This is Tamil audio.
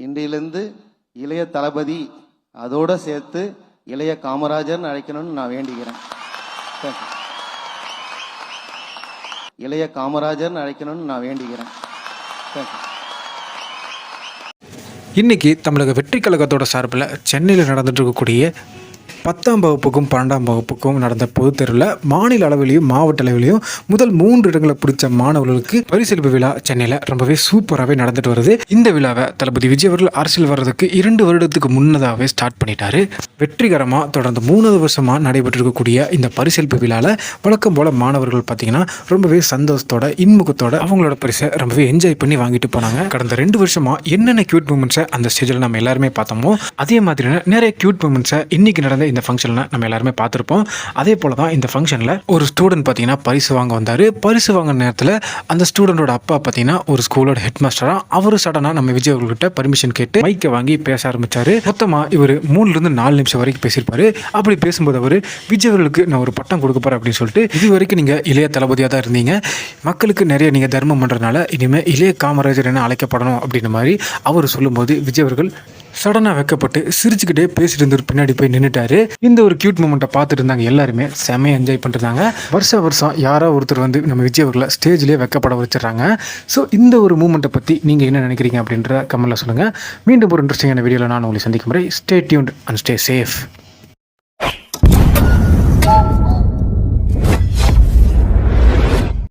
இன்றையிலிருந்து இளைய தளபதி அதோட சேர்த்து இளைய காமராஜர்னு அழைக்கணும்னு நான் வேண்டிக்கிறேன். இளைய காமராஜர்னு அழைக்கணும்னு நான் வேண்டிக்கிறேன். இன்றைக்கி தமிழக வெற்றி கழகத்தோட சார்பில் சென்னையில் நடந்துட்டு இருக்கக்கூடிய 10ஆம் வகுப்புக்கும் 12ஆம் வகுப்புக்கும் நடந்த பொதுத் தேர்வில் மாநில அளவிலையும் மாவட்ட அளவிலையும் முதல் 3 இடங்களை பிடிச்ச மாணவர்களுக்கு பரிசளிப்பு விழா சென்னையில் ரொம்பவே சூப்பராகவே நடந்துட்டு வருது. இந்த விழாவை தளபதி விஜய் அவர்கள் அரசியல் வர்றதுக்கு 2 வருடத்துக்கு முன்னதாகவே ஸ்டார்ட் பண்ணிட்டாரு. வெற்றிகரமாக தொடர்ந்து 3வது வருஷமாக நடைபெற்று இருக்கக்கூடிய இந்த பரிசளிப்பு விழாவில் வழக்கம் போல் மாணவர்கள் பார்த்தீங்கன்னா ரொம்பவே சந்தோஷத்தோட இன்முகத்தோட அவங்களோட பரிசை ரொம்பவே என்ஜாய் பண்ணி வாங்கிட்டு போனாங்க. கடந்த 2 வருஷமாக என்னென்ன கியூட் மூமெண்ட்ஸை அந்த ஸ்டேஜில் நம்ம எல்லாருமே பார்த்தோமோ அதே மாதிரியான நிறைய கியூட் மூமெண்ட்ஸை இன்னைக்கு நடந்த இந்த ஃபங்க்ஷனில் நம்ம எல்லாருமே பார்த்துருப்போம். அதே போல் தான் இந்த ஃபங்க்ஷனில் ஒரு ஸ்டூடெண்ட் பார்த்தீங்கன்னா பரிசு வாங்க வந்தார். பரிசு வாங்க நேரத்தில் அந்த ஸ்டூடெண்டோட அப்பா பார்த்தீங்கன்னா ஒரு ஸ்கூலோட ஹெட் மாஸ்டராக அவர் சடனாக நம்ம விஜய் அவர்கிட்ட பர்மிஷன் கேட்டு மைக்கை வாங்கி பேச ஆரம்பித்தார். மொத்தமாக இவர் 3-4 நிமிஷம் வரைக்கும் பேசியிருப்பார். அப்படி பேசும்போது அவர் விஜய் அவர்களுக்கு நான் ஒரு பட்டம் கொடுக்க போகிறேன் அப்படின்னு சொல்லிட்டு, இது வரைக்கும் நீங்கள் இளைய தளபதியாக தான் இருந்தீங்க, மக்களுக்கு நிறைய நீங்கள் தர்மம் பண்ணுறதுனால இனிமேல் இளைய காமராஜர் என அழைக்கப்படணும் அப்படின்ற மாதிரி அவர் சொல்லும்போது விஜய் அவர்கள் சடனாக வைக்கப்பட்டு சிரிச்சுக்கிட்டே பேசிட்டு இருந்தவர் பின்னாடி போய் நின்றுட்டாரு. இந்த ஒரு கியூட் மூமெண்ட்டை பார்த்துட்டு இருந்தாங்க எல்லாருமே செம்மையாக என்ஜாய் பண்ணிருந்தாங்க. வருஷம் யாரோ ஒருத்தர் வந்து நம்ம விஜய் அவர்களை ஸ்டேஜ்லேயே வைக்கப்பட வச்சிடறாங்க. ஸோ இந்த ஒரு மூமெண்ட்டை பற்றி நீங்கள் என்ன நினைக்கிறீங்க அப்படின்ற கமெண்ட்டில் சொல்லுங்கள். மீண்டும் ஒரு இன்ட்ரெஸ்டிங்கான வீடியோவில் நான் உங்களை சந்திக்கும் முறை stay tuned and stay safe.